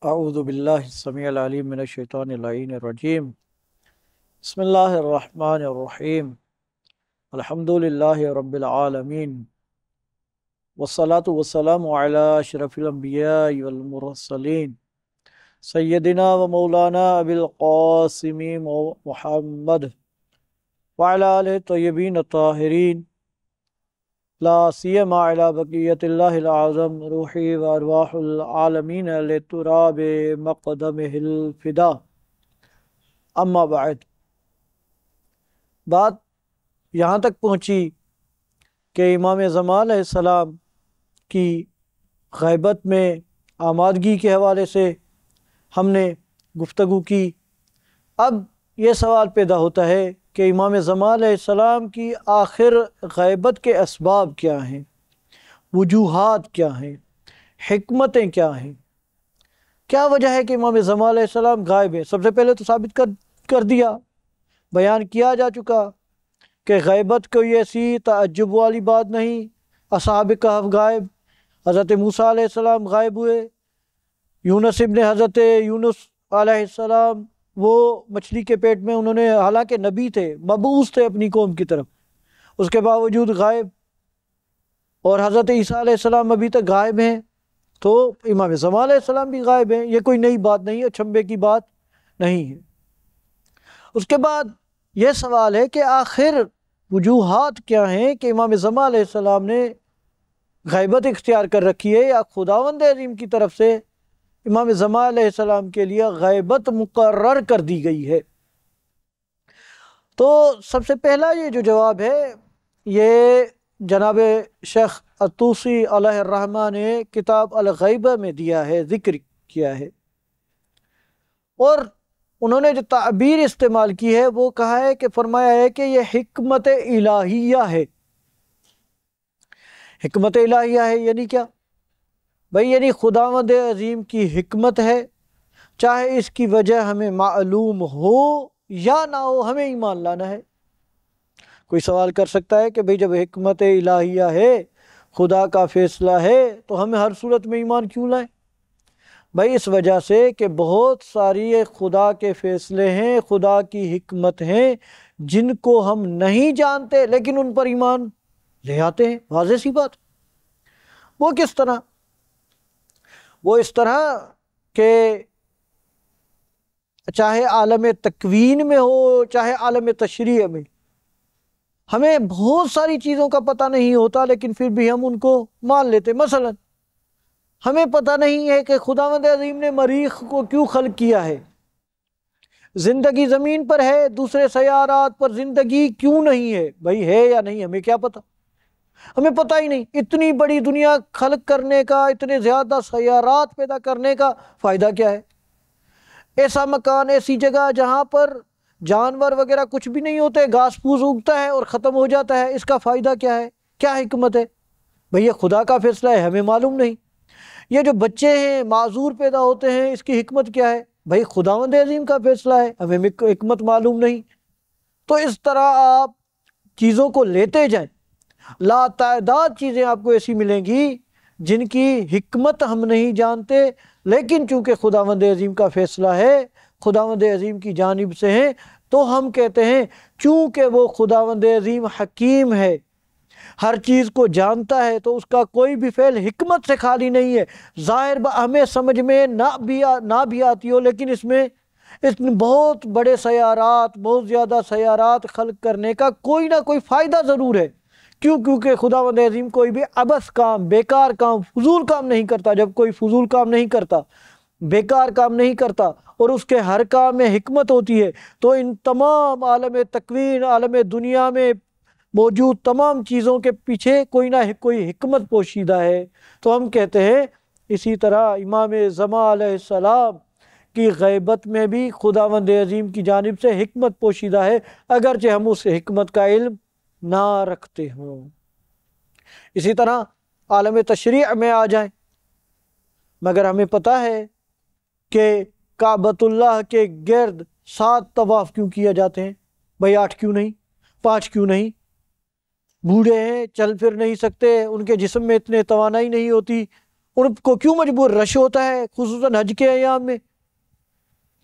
اعوذ باللہ السمیع العلیم من الشیطان اللعین الرجیم بسم اللہ الرحمن الرحیم الحمدللہ رب العالمین والصلاة والسلام علی اشرف الانبیاء والمرسلین سیدنا و مولانا ابی القاسم محمد وعلی آلہ الطیبین الطاہرین لا سیما علی بقیت اللہ العظم روحی و ارواح العالمین لتراب مقدمہ الفدا اما بعد۔ بات یہاں تک پہنچی کہ امام زمان علیہ السلام کی غیبت میں آمادگی کے حوالے سے ہم نے گفتگو کی۔ اب یہ سوال پیدا ہوتا ہے کہ امام زمان علیہ السلام کی آخر غیبت کے اسباب کیا ہیں، وجوہات کیا ہیں، حکمتیں کیا ہیں، کیا وجہ ہے کہ امام زمان علیہ السلام غائب ہے؟ سب سے پہلے تو ثابت کر دیا، بیان کیا جا چکا کہ غیبت کوئی ایسی تعجب والی بات نہیں۔ اصحاب کہف غائب، حضرت موسیٰ علیہ السلام غائب ہوئے، یونس ابن حضرت یونس علیہ السلام وہ مچھلی کے پیٹ میں، انہوں نے حالانکہ نبی تھے، مبعوث تھے اپنی قوم کی طرف، اس کے باوجود غائب، اور حضرت عیسیٰ علیہ السلام ابھی تک غائب ہیں، تو امام زمان علیہ السلام بھی غائب ہیں۔ یہ کوئی نئی بات نہیں ہے، اچھمبے کی بات نہیں ہے۔ اس کے بعد یہ سوال ہے کہ آخر وجوہات کیا ہیں کہ امام زمان علیہ السلام نے غیبت اختیار کر رکھی ہے، یا خداوند عظیم کی طرف سے امام زمان علیہ السلام کے لیے غیبت مقرر کر دی گئی ہے؟ تو سب سے پہلا یہ جو جواب ہے، یہ جناب شیخ الطوسی علیہ الرحمہ نے کتاب الغیبہ میں دیا ہے، ذکر کیا ہے، اور انہوں نے جو تعبیر استعمال کی ہے وہ کہا ہے کہ فرمایا ہے کہ یہ حکمت الہیہ ہے۔ حکمت الہیہ ہے یعنی کیا بھائی؟ یعنی خداوند عظیم کی حکمت ہے، چاہے اس کی وجہ ہمیں معلوم ہو یا نہ ہو، ہمیں ایمان لانا ہے۔ کوئی سوال کر سکتا ہے کہ بھئی جب حکمت الہیہ ہے، خدا کا فیصلہ ہے، تو ہمیں ہر صورت میں ایمان کیوں لائیں؟ بھئی اس وجہ سے کہ بہت ساری خدا کے فیصلے ہیں، خدا کی حکمت ہیں، جن کو ہم نہیں جانتے لیکن ان پر ایمان لے آتے ہیں۔ واضح سی بات۔ وہ کس طرح؟ وہ اس طرح کہ چاہے عالم تکوین میں ہو، چاہے عالم تشریع میں، ہمیں بہت ساری چیزوں کا پتہ نہیں ہوتا لیکن پھر بھی ہم ان کو مان لیتے۔ مثلا ہمیں پتہ نہیں ہے کہ خداوند عظیم نے مریخ کو کیوں خلق کیا ہے، زندگی زمین پر ہے، دوسرے سیارات پر زندگی کیوں نہیں ہے؟ بھائی ہے یا نہیں، ہمیں کیا پتہ؟ ہمیں پتہ ہی نہیں۔ اتنی بڑی دنیا خلق کرنے کا، اتنے زیادہ سیارات پیدا کرنے کا فائدہ کیا ہے؟ ایسا مکان، ایسی جگہ جہاں پر جانور وغیرہ کچھ بھی نہیں ہوتے، گھاس پھوس اگتا ہے اور ختم ہو جاتا ہے، اس کا فائدہ کیا ہے؟ کیا حکمت ہے؟ بھئی یہ خدا کا فیصلہ ہے، ہمیں معلوم نہیں۔ یہ جو بچے ہیں معذور پیدا ہوتے ہیں، اس کی حکمت کیا ہے؟ بھئی خداوند عظیم کا فیصلہ ہے، ہمیں حکمت معلوم نہیں۔ تو اس طرح آپ چیزوں کو لیتے جائیں، لا تعداد چیزیں آپ کو ایسی ملیں گی جن کی حکمت ہم نہیں جانتے، لیکن چونکہ خداوند عظیم کا فیصلہ ہے، خداوند عظیم کی جانب سے ہیں، تو ہم کہتے ہیں چونکہ وہ خداوند عظیم حکیم ہے، ہر چیز کو جانتا ہے، تو اس کا کوئی بھی فعل حکمت سے خالی نہیں ہے۔ ظاہر ہمیں سمجھ میں نہ بھی آتی ہو، لیکن اس میں بہت بڑے سیارات، بہت زیادہ سیارات خلق کرنے کا کوئی نہ کوئی فائدہ ضرور ہے۔ کیونکہ خداوند عظیم کوئی بھی عبث کام، بیکار کام، فضول کام نہیں کرتا۔ جب کوئی فضول کام نہیں کرتا بیکار کام نہیں کرتا اور اس کے ہر کام میں حکمت ہوتی ہے، تو ان تمام عالم تکوین، عالم دنیا میں موجود تمام چیزوں کے پیچھے کوئی نہ کوئی حکمت پوشیدہ ہے۔ تو ہم کہتے ہیں اسی طرح امام زمان علیہ السلام کی غیبت میں بھی خداوند عظیم کی جانب سے حکمت پوشیدہ ہے، اگرچہ ہم اس حکمت کا علم نہ رکھتے ہوں۔ اسی طرح عالم تشریع میں آ جائیں، مگر ہمیں پتہ ہے کہ کعبۃ اللہ کے گرد 7 طواف کیوں کیے جاتے ہیں؟ بھائی 8 کیوں نہیں، 5 کیوں نہیں؟ بوڑھے ہیں، چل پھر نہیں سکتے، ان کے جسم میں اتنے توانائی نہیں ہوتی، ان کو کیوں مجبور رش ہوتا ہے خصوصاً حج کے ایام میں،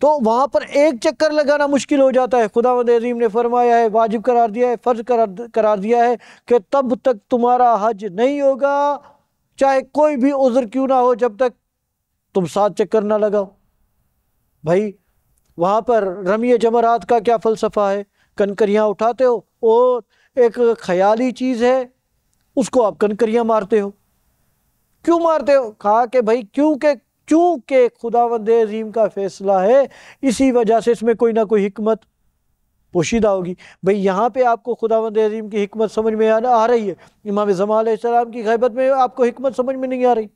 تو وہاں پر ایک چکر لگانا مشکل ہو جاتا ہے۔ خداوند عظیم نے فرمایا ہے، واجب قرار دیا ہے، فرض قرار دیا ہے کہ تب تک تمہارا حج نہیں ہوگا چاہے کوئی بھی عذر کیوں نہ ہو، جب تک تم 7 چکر نہ لگاؤ۔ بھائی وہاں پر رمی جمرات کا کیا فلسفہ ہے؟ کنکریاں اٹھاتے ہو اور ایک خیالی چیز ہے اس کو آپ کنکریاں مارتے ہو، کیوں مارتے ہو؟ کہا کہ بھائی چونکہ خداوند عظیم کا فیصلہ ہے، اسی وجہ سے اس میں کوئی نہ کوئی حکمت پوشیدہ ہوگی۔ بھئی یہاں پہ آپ کو خداوند عظیم کی حکمت سمجھ میں آ رہی ہے، امام زمان علیہ السلام کی غیبت میں آپ کو حکمت سمجھ میں نہیں آ رہی؟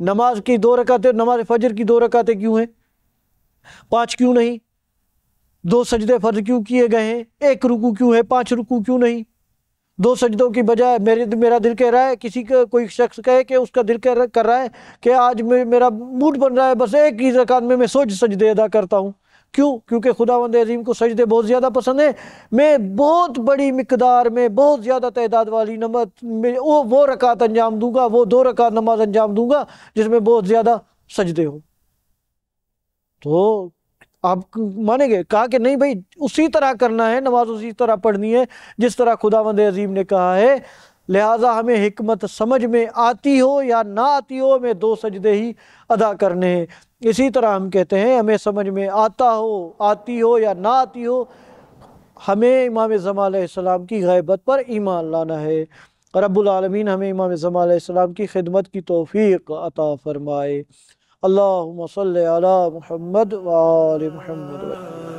نماز کی 2 رکعتیں، نماز فجر کی 2 رکعتیں کیوں ہیں؟ 5 کیوں نہیں؟ 2 سجدے فرض کیوں کیے گئے ہیں؟ 1 رکوع کیوں ہے؟ 5 رکوع کیوں نہیں؟ 2 سجدوں کی بجائے میرا دل کہہ رہا ہے، کسی کا کوئی شخص کہے کہ اس کا دل کر رہا ہے کہ آج میرا موڈ بن رہا ہے بس 1 ہی رکعت میں سجدے ادا کرتا ہوں۔ کیوں؟ کیونکہ خداوند عظیم کو سجدے بہت زیادہ پسند ہیں، میں بہت بڑی مقدار میں بہت زیادہ تعداد والی نماز وہ رکعت انجام دوں گا، وہ 2 رکعت نماز انجام دوں گا جس میں بہت زیادہ سجدے ہو۔ تو آپ مانیں گے؟ کہا کہ نہیں بھائی اسی طرح کرنا ہے، نماز اسی طرح پڑھنی ہے جس طرح خداوند عظیم نے کہا ہے، لہٰذا ہمیں حکمت سمجھ میں آتی ہو یا نہ آتی ہو، ہمیں 2 سجدے ہی ادا کرنے ہیں۔ اسی طرح ہم کہتے ہیں ہمیں سمجھ میں آتی ہو یا نہ آتی ہو، ہمیں امام زمان علیہ السلام کی غیبت پر ایمان لانا ہے۔ رب العالمین ہمیں امام زمان علیہ السلام کی خدمت کی توفیق عطا فرمائے۔ اللہم صلی علی محمد و آل محمد۔